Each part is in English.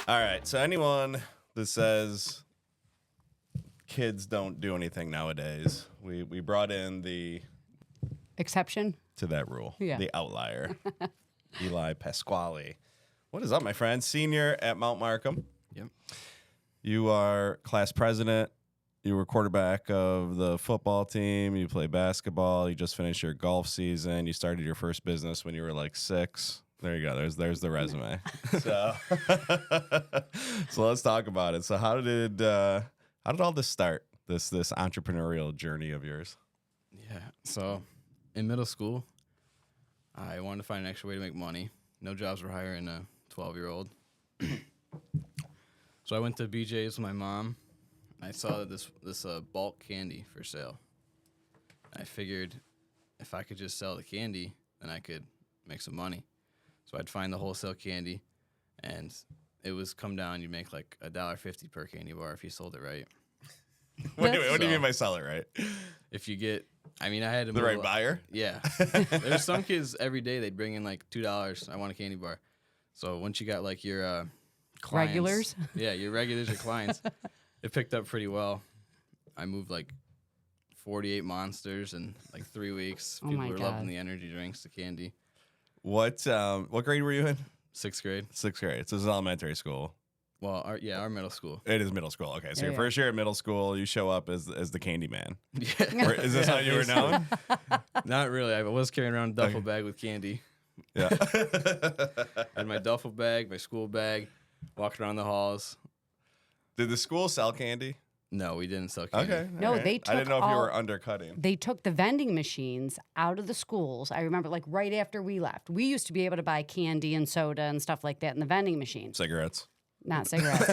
All right. So anyone that says kids don't do anything nowadays, we brought in the Exception? to that rule. Yeah. The outlier. Eli Pasquale. What is up, my friend? Senior at Mount Markham. Yep. You are class president. You were quarterback of the football team. You play basketball. You just finished your golf season. You started your first business when you were like 6. There you go. There's the resume. So, so let's talk about it. So how did all this start? This entrepreneurial journey of yours? Yeah. So in middle school, I wanted to find an extra way to make money. No jobs were hiring a 12-year-old. So I went to BJ's with my mom. I saw this bulk candy for sale. I figured if I could just sell the candy, then I could make some money. So I'd find the wholesale candy, and it was come down. You make like $1.50 per candy bar if you sold it right. What do you mean by sell it right? If you get, I had to The right buyer? Yeah. There's some kids every day they'd bring in like $2. I want a candy bar. So once you got like your clients, Regulars? Yeah, your regulars or clients. It picked up pretty well. I moved like 48 monsters in like 3 weeks. Oh People my were God. loving the energy drinks, the candy. What grade were you in? 6th grade. 6th grade. So this is elementary school. Well, our middle school. It is middle school. Okay, so Yeah, your yeah. first year at middle school, you show up as the candy man. Yeah. Or is this how you were known? Not really. I was carrying around a duffel bag with candy. Yeah. I had my duffel bag, my school bag, walking around the halls. Did the school sell candy? No, we didn't sell candy. Okay. No, all right. they I took didn't know if you all- were undercutting. They took the vending machines out of the schools. I remember like right after we left. We used to be able to buy candy and soda and stuff like that in the vending machines. Cigarettes. Not cigarettes.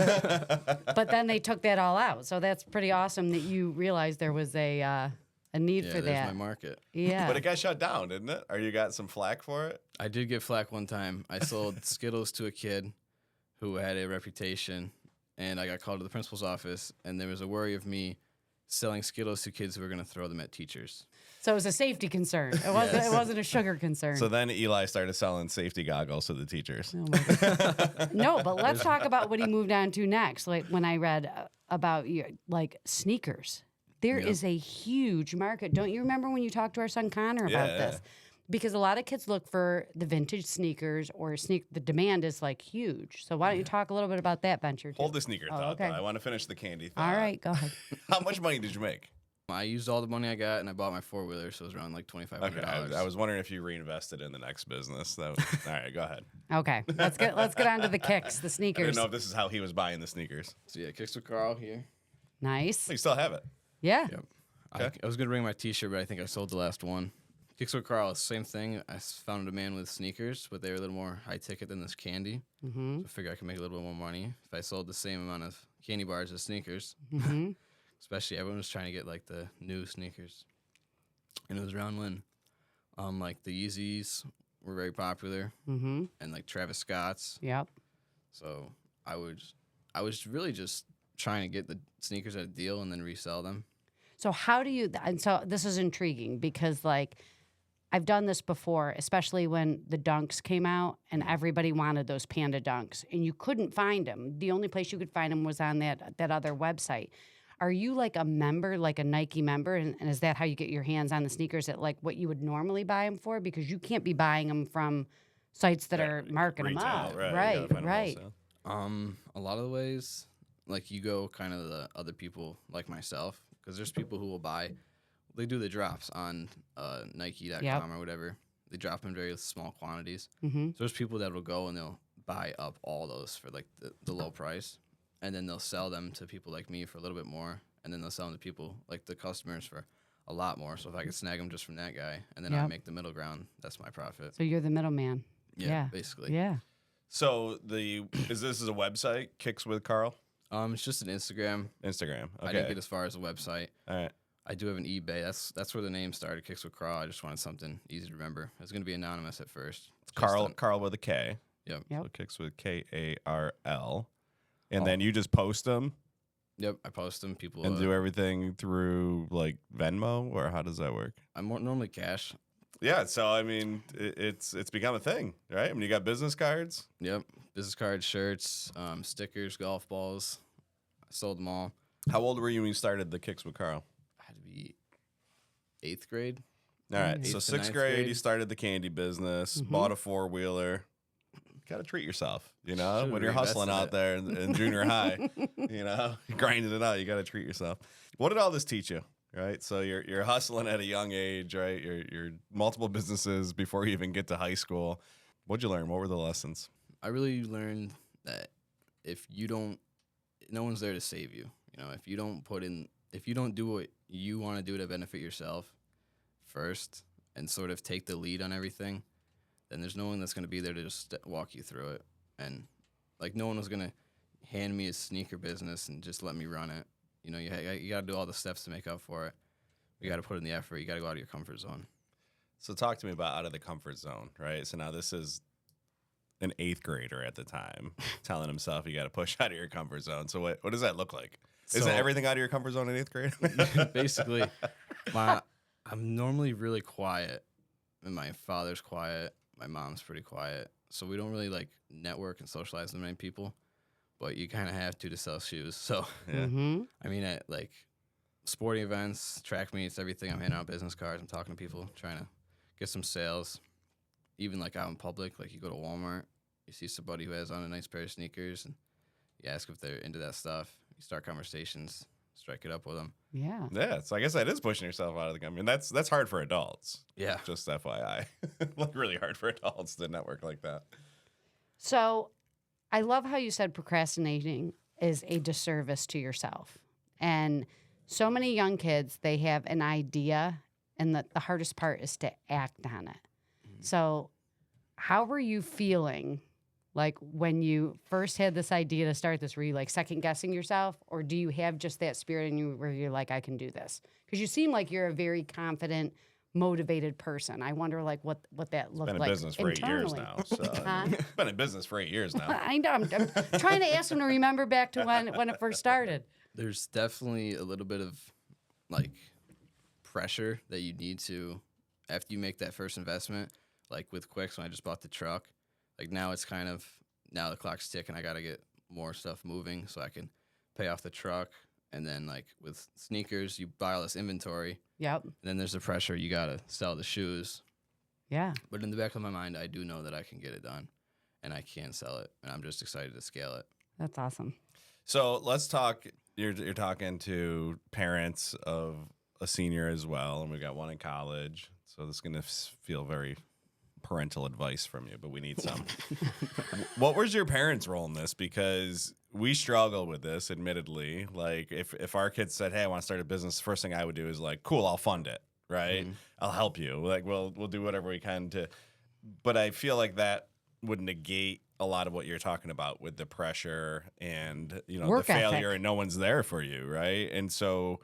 But then they took that all out. So that's pretty awesome that you realized there was a need Yeah, for there's that. my market. Yeah. But it got shut down, didn't it? Or you got some flack for it? I did get flack one time. I sold Skittles to a kid who had a reputation, and I got called to the principal's office, and there was a worry of me selling Skittles to kids who were going to throw them at teachers. So it was a safety concern. It wasn't. It wasn't a sugar concern. So then Eli started selling safety goggles to the teachers. Oh my God. No, but let's talk about what he moved on to next. Like when I read about like sneakers, there is a huge market. Don't you remember when you talked to our son Connor about this? Because a lot of kids look for the vintage sneakers or the demand is like huge. So why don't you talk a little bit about that venture? Hold the sneaker thought, okay. though. I want to finish the candy thought. All right, go ahead. How much money did you make? I used all the money I got, and I bought my 4-wheeler, so it was around like $2,500. Okay, I was wondering if you reinvested in the next business. All right, go ahead. Okay, let's get on to the kicks, the I sneakers. didn't know if this is how he was buying the sneakers. So yeah, kicks with Karl here. Nice. You still have it. Yeah. Yep. I was going to bring my T-shirt, but I think I sold the last one. Kicks with Karl, same thing. I found a demand with sneakers, but they were a little more high ticket than this candy. Mm-hmm. So I figured I could make a little bit more money if I sold the same amount of candy bars as sneakers. Mm-hmm. Especially everyone was trying to get like the new sneakers. And it was around when like the Yeezys were very popular Mm-hmm. and like Travis Scott's. Yep. So I was really just trying to get the sneakers at a deal and then resell them. So how do you? And so this is intriguing because like I've done this before, especially when the Dunks came out and everybody wanted those Panda Dunks and you couldn't find them. The only place you could find them was on that other website. Are you like a member, like a Nike member, and is that how you get your hands on the sneakers at like what you would normally buy them for? Because you can't be buying them from sites that are marking them Retail, up. right? You Right. gotta find them Right. wholesale. A lot of the ways, like you go kind of the other people like myself, because there's people who will buy. They do the drops on Nike.com Yep. or whatever. They drop in very small quantities. Mm-hmm. So there's people that will go and they'll buy up all those for like the low price, and then they'll sell them to people like me for a little bit more, and then they'll sell them to people like the customers for a lot more. So if I could snag them just from that guy, and then I Yep. make the middle ground, that's my profit. So you're the middleman. Yeah, basically. Yeah. So this is a website, Kicks with Karl? It's just an Instagram. Instagram. Okay. I didn't get as far as a website. All right. I do have an eBay. That's where the name started, Kicks with Karl. I just wanted something easy to remember. It was going to be anonymous at first. It's Karl with a K. Yep. Yep. So Kicks with Karl. And Oh. then you just post them Yep. I post them. People and do everything through like Venmo, or how does that work? I'm normally cash. Yeah, so I mean, it's become a thing, right? I mean, you got business cards. Yep. Business cards, shirts, stickers, golf balls. I sold them all. How old were you when you started the Kicks with Karl? I had to be 8th grade. All right, Eighth so to sixth ninth grade, grade. you started the candy business, bought a 4-wheeler. Got to treat yourself, you know, Should've when you're hustling reinvested out it. there in junior high, you know, grinding it out. You got to treat yourself. What did all this teach you? Right, so you're hustling at a young age, right? You're multiple businesses before you even get to high school. What'd you learn? What were the lessons? I really learned that if you don't, no one's there to save you. You know, if you don't do what you want to do to benefit yourself first and sort of take the lead on everything, then there's no one that's going to be there to just walk you through it. And like no one was going to hand me a sneaker business and just let me run it. You know, you got to do all the steps to make up for it. You got to put in the effort. You got to go out of your comfort zone. So talk to me about out of the comfort zone, right? So now this is an 8th grader at the time telling himself you got to push out of your comfort zone. So what does that look like? Isn't So- everything out of your comfort zone in 8th grade? Basically, I'm normally really quiet, and my father's quiet. My mom's pretty quiet, so we don't really like network and socialize with many people. But you kind of have to sell shoes. So Yeah. I mean, at like sporting events, track meets, everything, I'm handing out business cards. I'm talking to people, trying to get some sales. Even like out in public, like you go to Walmart, you see somebody who has on a nice pair of sneakers, and you ask if they're into that stuff. You start conversations, strike it up with them. Yeah. Yeah, so I guess that is pushing yourself out of the. I mean, that's hard for adults. Yeah. Just FYI, like really hard for adults to network like that. So I love how you said procrastinating is a disservice to yourself. And so many young kids, they have an idea, and the hardest part is to act on it. So how were you feeling like when you first had this idea to start this? Were you like second guessing yourself, or do you have just that spirit in you where you're like, I can do this? Because you seem like you're a very confident, motivated person. I wonder like what that looked Been in like business for 8 years internally. now. So Huh? been in business for 8 years now. I know. I'm trying to ask him to remember back to when it first started. There's definitely a little bit of like pressure that you need to, after you make that first investment, like with Quicks when I just bought the truck, like now it's kind of, now the clock's ticking. I got to get more stuff moving so I can pay off the truck. And then like with sneakers, you buy all this inventory. Yep. And then there's the pressure, you got to sell the shoes. Yeah. But in the back of my mind, I do know that I can get it done and I can sell it. And I'm just excited to scale it. That's awesome. So let's talk. You're talking to parents of a senior as well, and we've got one in college. So this is going to feel very parental advice from you, but we need some. What was your parents' role in this? Because we struggle with this, admittedly. Like if our kids said, "Hey, I want to start a business," the first thing I would do is like, "Cool, I'll fund it." Right? I'll help you. Like we'll do whatever we can to. But I feel like that would negate a lot of what you're talking about with the pressure and Work the failure ethic. and no one's there for you, right? And so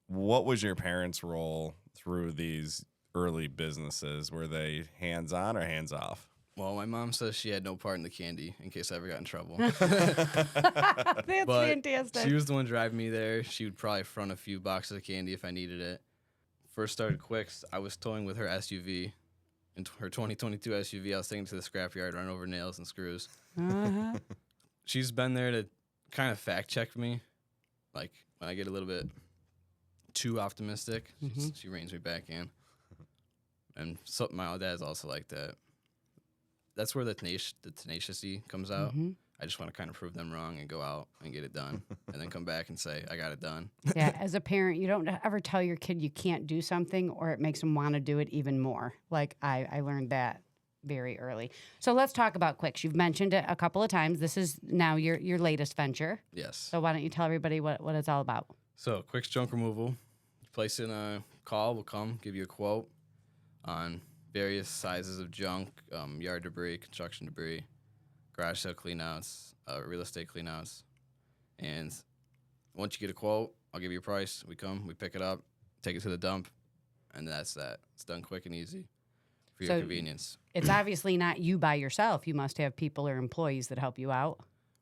what was your parents' role through these early businesses? Were they hands-on or hands-off? Well, my mom says she had no part in the candy in case I ever got in trouble. That's But fantastic. she was the one driving me there. She would probably front a few boxes of candy if I needed it. First started Quicks, I was towing with her SUV. In her 2022 SUV, I was taking it to the scrapyard, run over nails and screws. Uh-huh. She's been there to kind of fact check me. Like when I get a little bit too optimistic, she reins me back in. And so my dad's also like that. That's where the tenacity comes out. I just want to kind of prove them wrong and go out and get it done, and then come back and say I got it done. Yeah, as a parent, you don't ever tell your kid you can't do something, or it makes them want to do it even more. Like I learned that very early. So let's talk about Quicks. You've mentioned it a couple of times. This is now your latest venture. Yes. So why don't you tell everybody what it's all about? So Quicks junk removal. You place in a call, we'll come give you a quote on various sizes of junk, yard debris, construction debris, garage sale cleanouts, real estate cleanouts. And once you get a quote, I'll give you a price. We come, we pick it up, take it to the dump, and that's that. It's done quick and easy for your So convenience. It's obviously not you by yourself. You must have people or employees that help you out.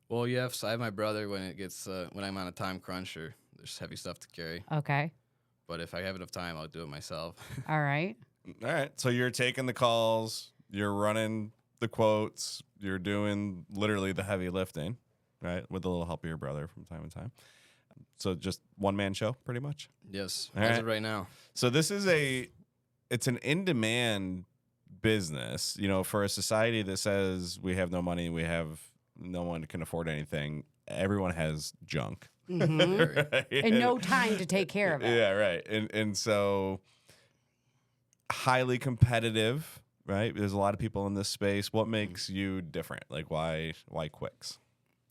Well, yes, I have my brother when it gets when I'm on a time crunch or there's heavy stuff to carry. Okay. But if I have enough time, I'll do it myself. All right. All right. So you're taking the calls, you're running the quotes, you're doing literally the heavy lifting, right? With a little help of your brother from time to time. So just one man show, pretty much. Yes, All as right. of right now. So this is it's an in-demand business, for a society that says we have no money, no one can afford anything. Everyone has junk. Right? And no time to take care of it. Yeah, right. And so highly competitive, right? There's a lot of people in this space. What makes you different? Like why Quicks?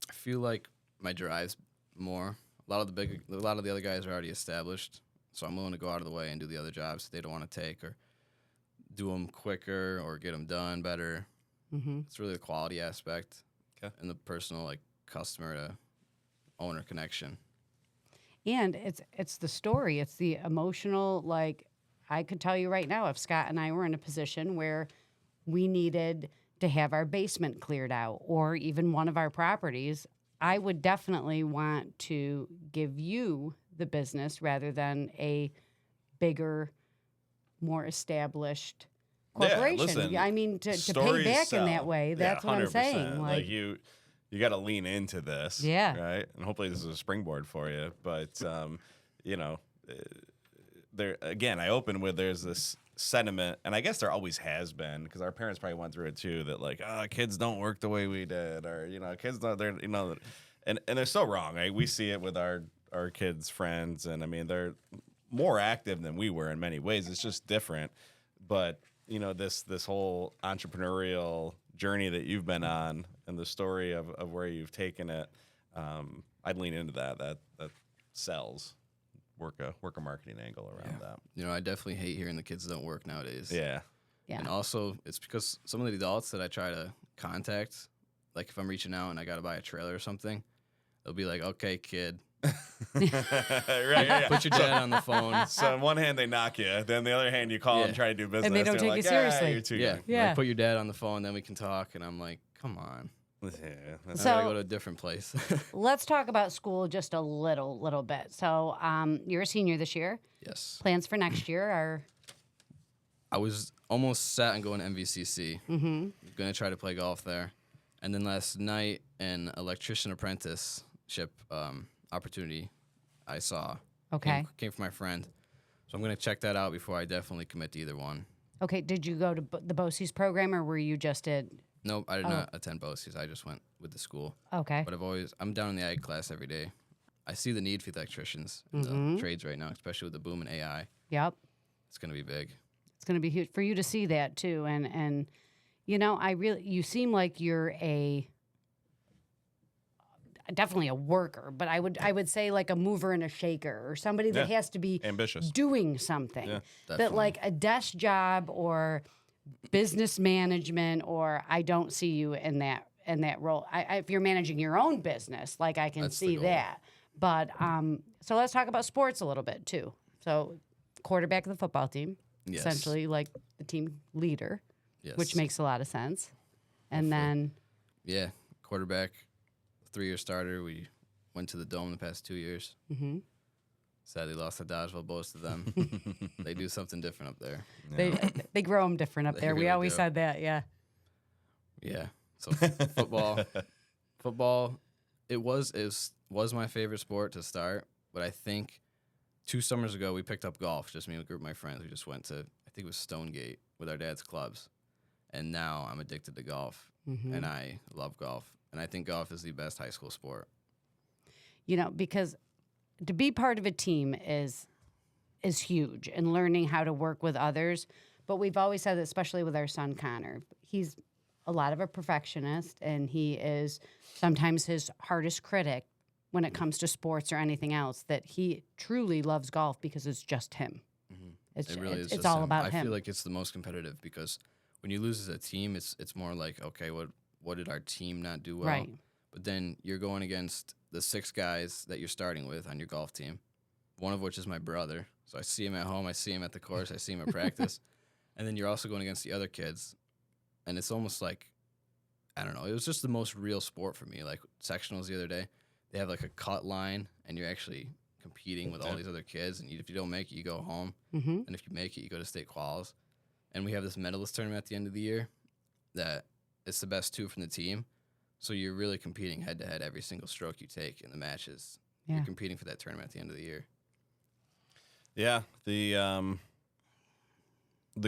I feel like my drive's more. A lot of the other guys are already established, so I'm willing to go out of the way and do the other jobs they don't want to take, or do them quicker, or get them done better. It's really the quality aspect and the personal customer to owner connection. And it's the story. It's the emotional. I could tell you right now, if Scott and I were in a position where we needed to have our basement cleared out, or even one of our properties, I would definitely want to give you the business rather than a bigger, more established corporation. Yeah, listen, I mean, to pay stories back sell. in that way, that's what I'm 100%. saying. Like you got to lean into this. Yeah. Right. And hopefully this is a springboard for you. But, there again, I open with there's this sentiment, and I guess there always has been, because our parents probably went through it too, that kids don't work the way we did, or kids don't, they're and they're so wrong. Right? We see it with our kids' friends, and I mean they're more active than we were in many ways. It's just different. But this whole entrepreneurial journey that you've been on, and the story of where you've taken it, I'd lean into that sells. Work a marketing angle around that. I definitely hate hearing the kids don't work nowadays. Yeah. Yeah. And also, it's because some of the adults that I try to contact, like if I'm reaching out and I got to buy a trailer or something, they'll be like, "Okay, kid." Right, yeah. Put your dad on the phone. So on one hand they knock you, then the other hand you call and try to do business. And they don't They're take you like, seriously. You're too Yeah. young. Yeah. Like, put your dad on the phone, then we can talk. And I'm like, come on. Yeah, I So- gotta go to a different place. Let's talk about school just a little bit. So you're a senior this year. Yes. Plans for next year are I was almost set on going to MVCC. Gonna try to play golf there. And then last night, an electrician apprenticeship opportunity I saw. okay. Came from my friend. So I'm gonna check that out before I definitely commit to either one. Okay. Did you go to the BOCES program, or were you just at? Nope, I did not attend BOCES. I just went with the school. Okay. But I'm down in the ag class every day. I see the need for the electricians in the trades right now, especially with the boom in AI. Yep. It's going to be big. It's going to be huge for you to see that too. And you seem like you're definitely a worker, but I would say like a mover and a shaker, or somebody that has to be ambitious, doing something. Yeah, that definitely. like a desk job or business management, or I don't see you in that role. If you're managing your own business, like I can That's the see goal. that. But so let's talk about sports a little bit too. So quarterback of the football team, Yes. essentially like the team leader, Yes. which makes a lot of sense. And then Yeah, quarterback, 3-year starter. We went to the Dome the past 2 years. Sadly lost to Dodgeville, both of them. They do something different up there. they grow them different up They there. We really always do. said that, yeah. Yeah. So football, it was my favorite sport to start, but I think 2 summers ago we picked up golf. Just me and a group of my friends. We just went to, I think it was Stonegate with our dad's clubs, and now I'm addicted to golf, and I love golf, and I think golf is the best high school sport. Because to be part of a team is huge, and learning how to work with others. But we've always said that, especially with our son Connor, he's a lot of a perfectionist, and he is sometimes his hardest critic when it comes to sports or anything else. That he truly loves golf because it's just him. It really is. It's just all him. about I him. feel like it's the most competitive because when you lose as a team, it's more like, okay, what did our team not do well? Right. But then you're going against the 6 guys that you're starting with on your golf team, one of which is my brother. So I see him at home, I see him at the course, I see him at practice. And then you're also going against the other kids. And it's almost like, I don't know, it was just the most real sport for me. Like sectionals the other day, they have like a cut line, and you're actually competing with all these other kids. And if you don't make it, you go home. And if you make it, you go to state quals. and we have this medalist tournament at the end of the year that it's the best 2 from the team. So you're really competing head to head every single stroke you take in the matches. Yeah. You're competing for that tournament at the end of the year. Yeah, the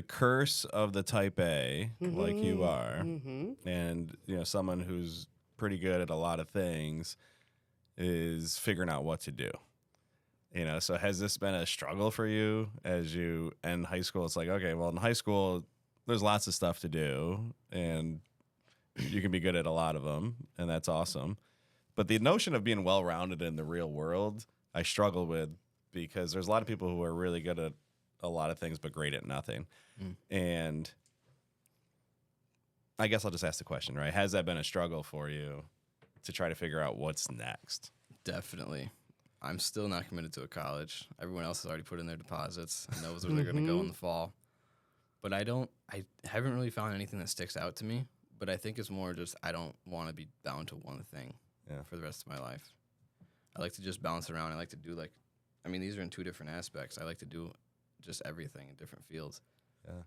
curse of the type A, like you are, and someone who's pretty good at a lot of things, is figuring out what to do. So has this been a struggle for you as you end high school? It's like, okay, well, in high school, there's lots of stuff to do, and you can be good at a lot of them, and that's awesome. But the notion of being well-rounded in the real world, I struggle with, because there's a lot of people who are really good at a lot of things but great at nothing. And I guess I'll just ask the question, right? Has that been a struggle for you to try to figure out what's next? Definitely. I'm still not committed to a college. Everyone else has already put in their deposits and knows where they're going to go in the fall. But I haven't really found anything that sticks out to me. But I think it's more just I don't want to be bound to one thing for the rest of my life. I like to just bounce around. I like to do these are in 2 different aspects. I like to do just everything in different fields. Yeah.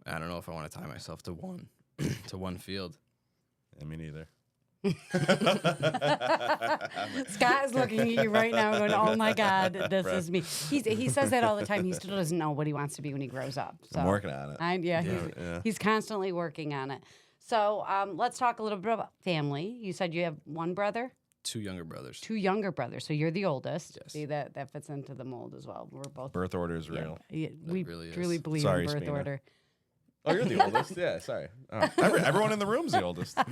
I don't know if I want to tie myself to one field. Yeah, me neither. Scott is looking at you right now going, oh my God, this is me. He says that all the time. He still doesn't know what he wants to be when he grows up. So I'm working on it. He's constantly working on it. So let's talk a little bit about family. You said you have 1 brother? 2 younger brothers. 2 younger brothers. So you're the oldest. Yes. See, that fits into the mold as well. We're both. Birth order is real. Yeah, we really truly is. believe Sorry, in birth Spina. order. Oh, you're the oldest? Yeah, sorry. Oh, everyone in the room's the oldest. So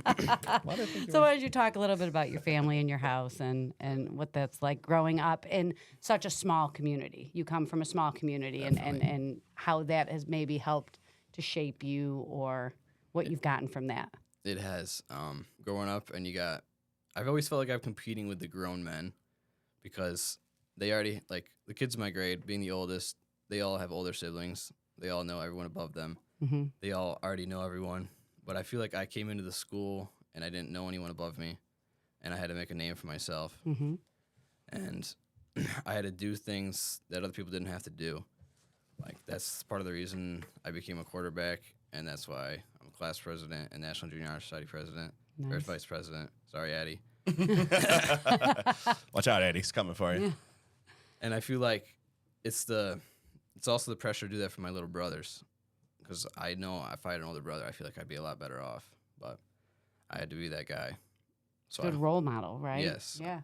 why don't you talk a little bit about your family and your house and what that's like growing up in such a small community? You come from a small community and how that has maybe helped to shape you or what you've gotten from that. It has. Growing up, and I've always felt like I'm competing with the grown men because they already, like, the kids in my grade, being the oldest, they all have older siblings. They all know everyone above them. Mm-hmm. They all already know everyone. But I feel like I came into the school and I didn't know anyone above me, and I had to make a name for myself. Mm-hmm. And I had to do things that other people didn't have to do. Like, that's part of the reason I became a quarterback, and that's why I'm a class president and National Junior Honor Society president. Or Nice. vice president. Sorry, Addie. Watch out, Eddie. He's coming for you. Yeah. And I feel like it's also the pressure to do that for my little brothers, because I know if I had an older brother, I feel like I'd be a lot better off. But I had to be that guy. So Good role model, right? Yes. Yeah.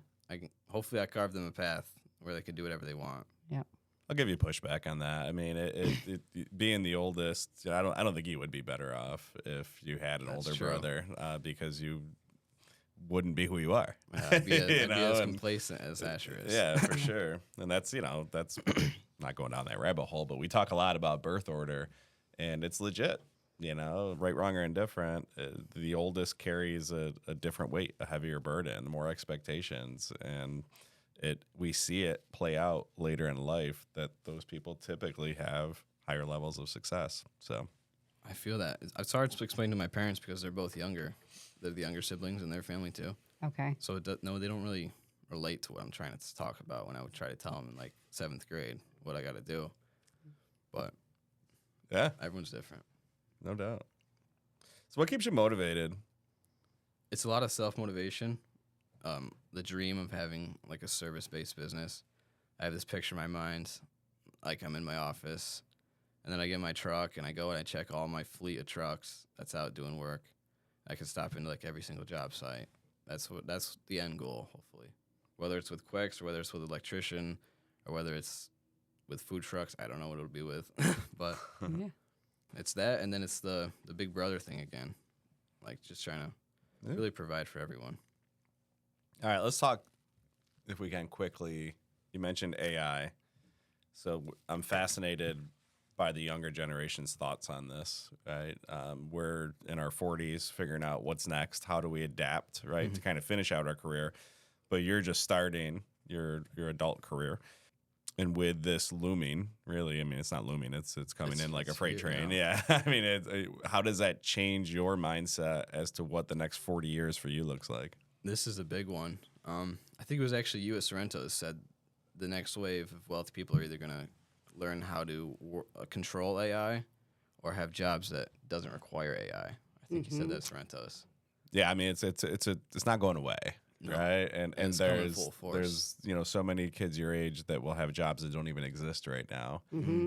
Hopefully I carved them a path where they could do whatever they want. I'll give you pushback on that. I mean, it being the oldest, I don't think you would be better off if you had an That's older true. brother, because you wouldn't be who you are. I'd be, You know, as and- complacent as Asher is. Yeah, for sure. And that's not going down that rabbit hole, but we talk a lot about birth order, and it's legit. Right, wrong, or indifferent, the oldest carries a different weight, a heavier burden, more expectations, and we see it play out later in life that those people typically have higher levels of success. So I feel that. It's hard to explain to my parents because they're both younger. They're the younger siblings in their family too. Okay. So they don't really relate to what I'm trying to talk about when I would try to tell them in like 7th grade what I got to do. But yeah, everyone's different. no doubt. So what keeps you motivated? It's a lot of self-motivation. The dream of having like a service-based business. I have this picture in my mind, like I'm in my office, and then I get my truck and I go and I check all my fleet of trucks that's out doing work. I can stop into like every single job site. That's the end goal, hopefully. Whether it's with Quicks or whether it's with electrician or whether it's with food trucks, I don't know what it'll be with, but Yeah. it's that, and then it's the big brother thing again, like just trying to really provide for everyone. All right, let's talk, if we can, quickly. You mentioned AI. So I'm fascinated by the younger generation's thoughts on this, right? We're in our 40s figuring out what's next. How do we adapt, right, to kind of finish out our career? But you're just starting your adult career. And with this looming, really, I mean, it's not looming. It's coming in like a freight train. now. Yeah. I mean, how does that change your mindset as to what the next 40 years for you looks like? This is a big one. I think it was actually you at Sorrento that said the next wave of wealthy people are either going to learn how to control AI or have jobs that doesn't require AI. I think you said that, Sorrentos. Yeah, I mean it's not going away, No. right? And it's coming full force. there's so many kids your age that will have jobs that don't even exist right now.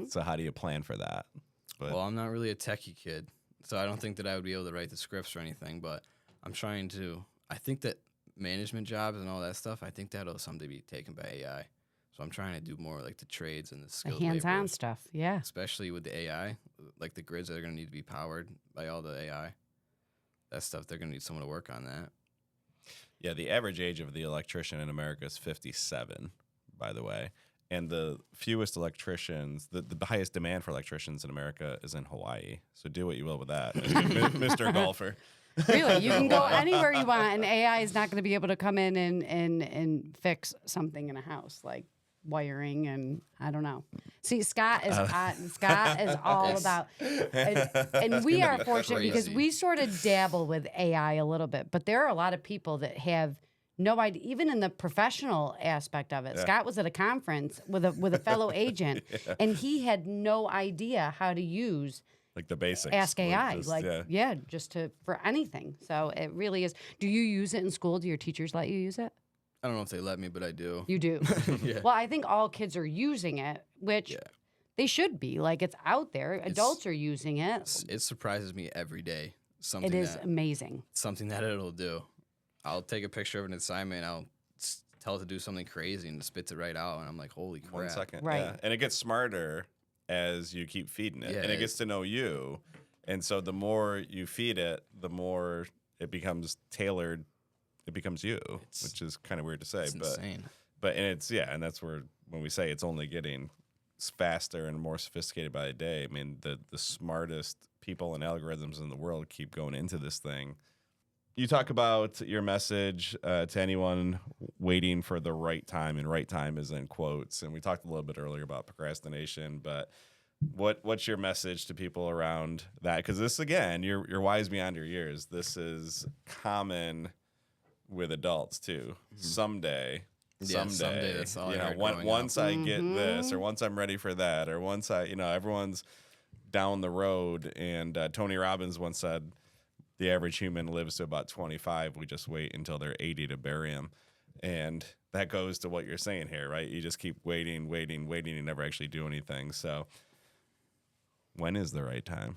So how do you plan for that? But Well, I'm not really a techie kid, so I don't think that I would be able to write the scripts or anything, but I'm trying to. I think that management jobs and all that stuff, I think that'll someday be taken by AI. So I'm trying to do more like the trades and the The skilled hands-on laborers, stuff. Yeah. especially with the AI, like the grids that are going to need to be powered by all the AI. That stuff, they're going to need someone to work on that. yeah, the average age of the electrician in America is 57, by the way. And the fewest electricians, the highest demand for electricians in America is in Hawaii. So do what you will with that, Mr. Golfer. Really, you can go anywhere you want, and AI is not going to be able to come in and fix something in a house like wiring and I don't know. See, Scott is all about, and we are fortunate because crazy. we sort of dabble with AI a little bit, but there are a lot of people that have no idea, even in the professional aspect of it. Yeah. Scott was at a conference with a fellow agent, and he had no idea how to use Like the basics. Ask AI, just, just for anything. So it really is. Do you use it in school? Do your teachers let you use it? I don't know if they let me, but I do. You do. Yeah. Well, I think all kids are using it, which Yeah. they should be. Like it's out there. Adults are using it. It surprises me every day. Something It is that, amazing. something that it'll do. I'll take a picture of an assignment. I'll tell it to do something crazy and it spits it right out. And I'm like, holy crap. 1 second. Right. Yeah. And it gets smarter as you keep feeding it. Yeah, and it gets to know you. And so the more you feed it, the more it becomes tailored. It becomes you, which is kind of weird to say. It's insane. And that's where when we say it's only getting faster and more sophisticated by the day, I mean, the smartest people and algorithms in the world keep going into this thing. You talk about your message to anyone waiting for the right time, and right time is in quotes. And we talked a little bit earlier about procrastination, but what's your message to people around that? Because this, again, you're wise beyond your years. This is common with adults too. Someday, that's all I heard growing once up. I get this, or once I'm ready for that, or once everyone's down the road. And Tony Robbins once said, the average human lives to about 25. We just wait until they're 80 to bury them. And that goes to what you're saying here, right? You just keep waiting, and never actually do anything. So when is the right time?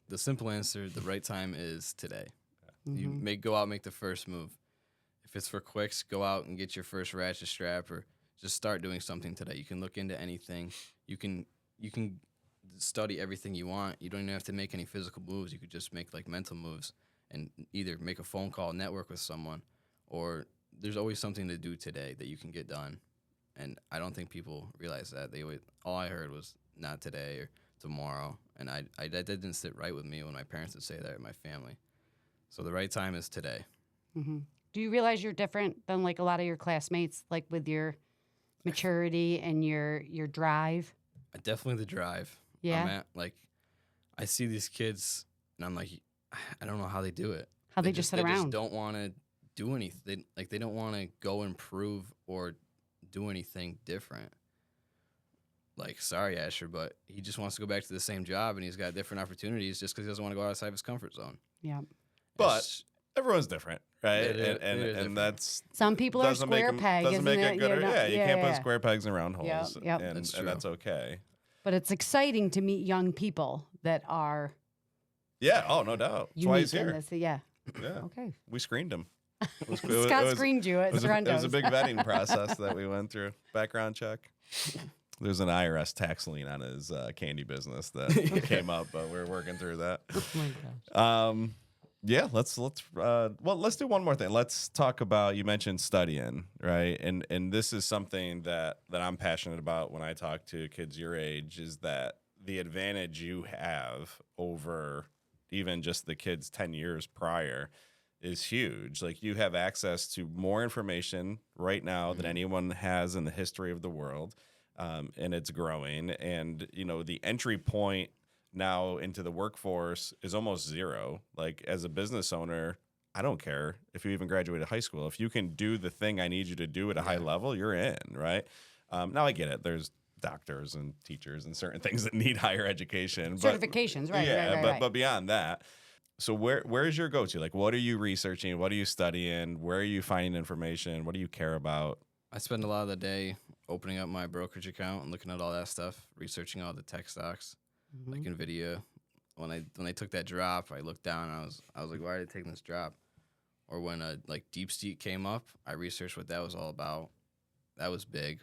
The simple answer, the right time is today. You go out and make the first move. If it's for quicks, go out and get your first ratchet strap or just start doing something today. You can look into anything. You can study everything you want. You don't even have to make any physical moves. You could just make like mental moves and either make a phone call, network with someone, or there's always something to do today that you can get done. And I don't think people realize that. All I heard was not today or tomorrow. And that didn't sit right with me when my parents would say that, or my family. So the right time is today. Mm-hmm. Do you realize you're different than like a lot of your classmates, like with your maturity and your drive? Definitely the drive. Yeah. I see these kids and I'm like, I don't know how they do it. How they just sit around. They just don't want to do anything. They don't want to go improve or do anything different. Like, sorry, Asher, but he just wants to go back to the same job and he's got different opportunities just because he doesn't want to go outside of his comfort zone. Yeah. But everyone's different, right? And different. that's some people are doesn't make square 'em- peg. doesn't isn't make it? it good. You can't put yeah. square pegs in round holes. Yep. And That's and that's okay. But it's exciting to meet young people that are Yeah. Oh, no doubt. That's why he's unique in here. this. Yeah. Yeah. Okay. We screened him. Scott screened you at It was a Sorrento's. big vetting process that we went through. Background check. There's an IRS tax lien on his candy business that came up, but we're working through that. Oh my gosh. Yeah, let's do one more thing. Let's talk about, you mentioned studying, right? And this is something that I'm passionate about when I talk to kids your age, is that the advantage you have over even just the kids 10 years prior is huge. Like, you have access to more information right now than anyone has in the history of the world. And it's growing. And, the entry point now into the workforce is almost zero. Like, as a business owner, I don't care if you even graduated high school. If you can do the thing I need you to do at a high level, you're in, right? Now I get it. There's doctors and teachers and certain things that need higher education. But, Certifications, right? yeah, right, but right. but beyond that, so where's your go-to? Like, what are you researching? What are you studying? Where are you finding information? What do you care about? I spend a lot of the day opening up my brokerage account and looking at all that stuff, researching all the tech stocks, like NVIDIA. When they took that drop, I looked down and I was like, why are they taking this drop? Or when like DeepSeek came up, I researched what that was all about. That was big.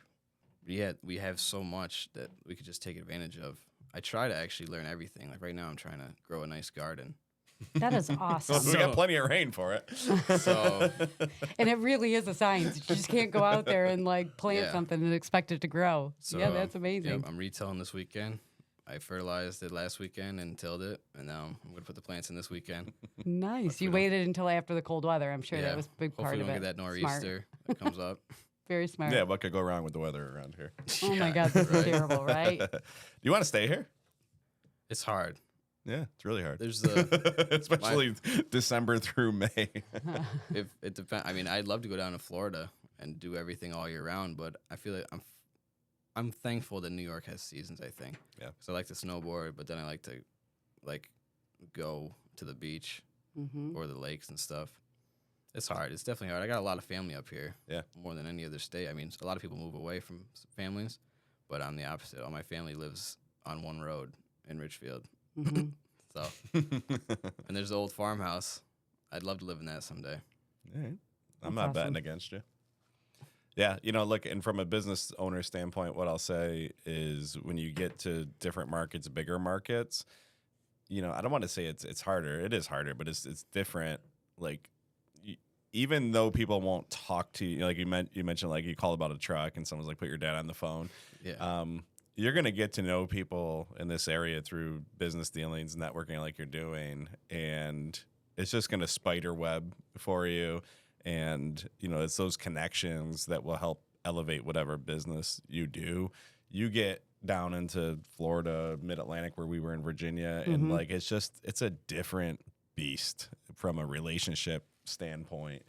We have so much that we could just take advantage of. I try to actually learn everything. Like right now, I'm trying to grow a nice garden. That is Well, awesome. we got plenty of rain for it. So And it really is a science. You just can't go out there and like plant Yeah. something and expect it to grow. So, yeah, that's amazing. Yep, I'm retilling this weekend. I fertilized it last weekend and tilled it, and now I'm going to put the plants in this weekend. Nice. You we don't- waited until after the cold weather. I'm sure Yeah. that was a big part Hopefully of we it. don't get that Smart. nor'easter that comes up. Very smart. Yeah, what could go wrong with the weather around here? Oh my Yeah, God, this is right. terrible, right? Do you want to stay here? It's hard. Yeah, it's really hard. There's the Especially December through May. if it depends. I mean, I'd love to go down to Florida and do everything all year round, but I feel like I'm thankful that New York has seasons. I think. Yeah. Because I like to snowboard, but then I like to go to the beach Mm-hmm. or the lakes and stuff. It's hard. It's definitely hard. I got a lot of family up here. Yeah. More than any other state. I mean, a lot of people move away from families, but I'm the opposite. All my family lives on one road in Richfield. Mm-hmm. So, and there's the old farmhouse. I'd love to live in that someday. All right. I'm That's not betting awesome. against you. Yeah, look, and from a business owner standpoint, what I'll say is when you get to different markets, bigger markets, I don't want to say it's harder. It is harder, but it's different. Like, even though people won't talk to you, like you mentioned, like you call about a truck and someone's like, put your dad on the phone. Yeah. You're going to get to know people in this area through business dealings, networking like you're doing, and it's just going to spider web for you. And, it's those connections that will help elevate whatever business you do. You get down into Florida, Mid-Atlantic, where we were in Virginia, and like it's a different beast from a relationship standpoint.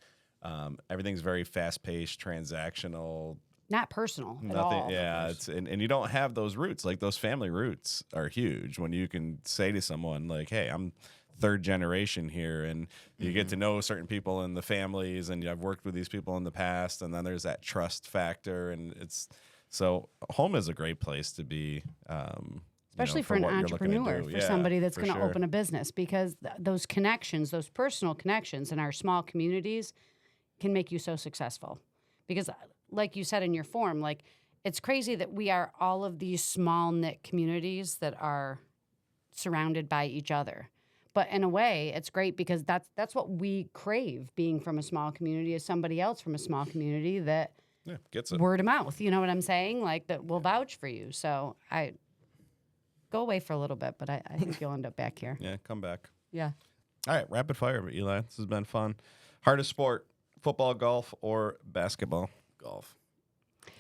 Everything's very fast-paced, transactional. Not personal at Nothing. all. Yeah, and you don't have those roots. Like those family roots are huge when you can say to someone like, "Hey, I'm third generation here," and you get to know certain people in the families, and I've worked with these people in the past, and then there's that trust factor, and so home is a great place to be. Especially for an what you're looking to entrepreneur, do. for Yeah, somebody that's for going to sure. open a business, because those connections, those personal connections in our small communities can make you so successful. Because like you said in your form, like it's crazy that we are all of these small knit communities that are surrounded by each other. But in a way, it's great because that's what we crave, being from a small community, as somebody else from a small community that Yeah, gets it. word of mouth, you know what I'm saying? Like that will vouch for you. So I go away for a little bit, but I think you'll end up back here. Yeah, come back. Yeah. All right, rapid fire, Eli. This has been fun. Hardest sport: football, golf, or basketball? Golf.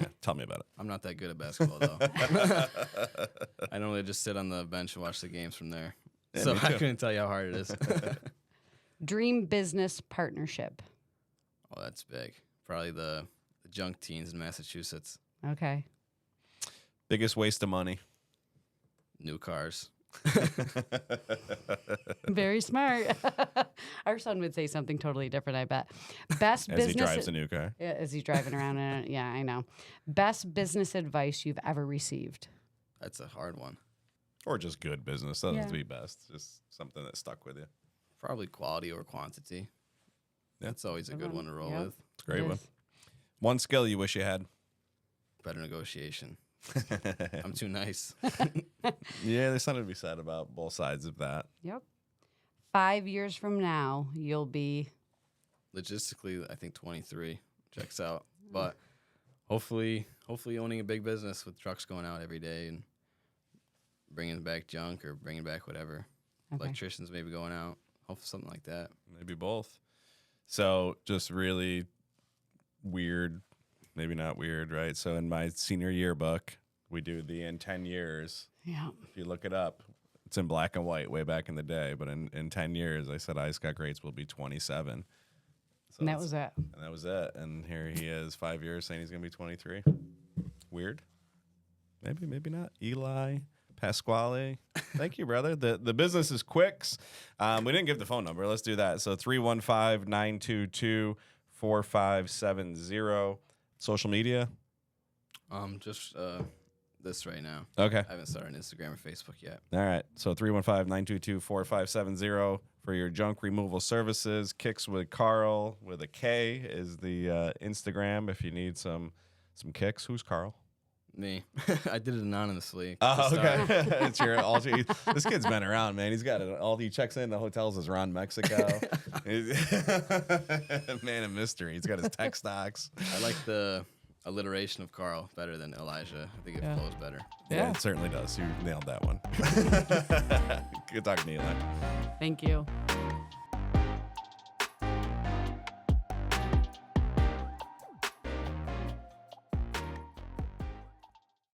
Yeah, tell me about it. I'm not that good at basketball though. I normally just sit on the bench and watch the games from there. Yeah, So me I too. couldn't tell you how hard it is. Dream business partnership. Oh, that's big. Probably the junk teens in Massachusetts. Okay. Biggest waste of money. New cars. Very smart. Our son would say something totally different, I bet. Best As business he drives a new car. Yeah, as he's driving around in it. Yeah, I know. Best business advice you've ever received. That's a hard one. Or just good business. Doesn't have to Yeah. be best. Just something that stuck with you. Probably quality or quantity. Yeah. That's always a Good good one. one to roll Yep. with. It's a great It one. is. One skill you wish you had. Better negotiation. I'm too nice. Yeah, there's something to be said about both sides of that. Yep. 5 years from now, you'll be. Logistically, I think 23 checks out. But hopefully owning a big business with trucks going out every day and bringing back junk or bringing back whatever. Okay. Electricians maybe going out. Hopefully something like that. Maybe both. So just really weird, maybe not weird, right? So in my senior yearbook, we do the in 10 years. Yeah. If you look it up, it's in black and white way back in the day. But in 10 years, I said Scott Greats will be 27. So And that was it. And that was it. And here he is 5 years saying he's going to be 23. Weird. maybe not. Eli Pasquale. Thank you, brother. The business is Quicks. We didn't give the phone number. Let's do that. So 315-922-4570. Social media. Just this right now. Okay. I haven't started Instagram or Facebook yet. All right. So 315-922-4570 for your junk removal services. Kicks with Karl with a K is the Instagram if you need some kicks. Who's Karl? Me. I did it anonymously. Oh, okay. It's your alter. This kid's been around, man. He's got all he checks in the hotels is around Mexico. Man of mystery. He's got his tech stocks. I like the alliteration of Karl better than Elijah. I think it flows better. Yeah, it certainly does. You nailed that one. Good talking to you, Eli. Thank you.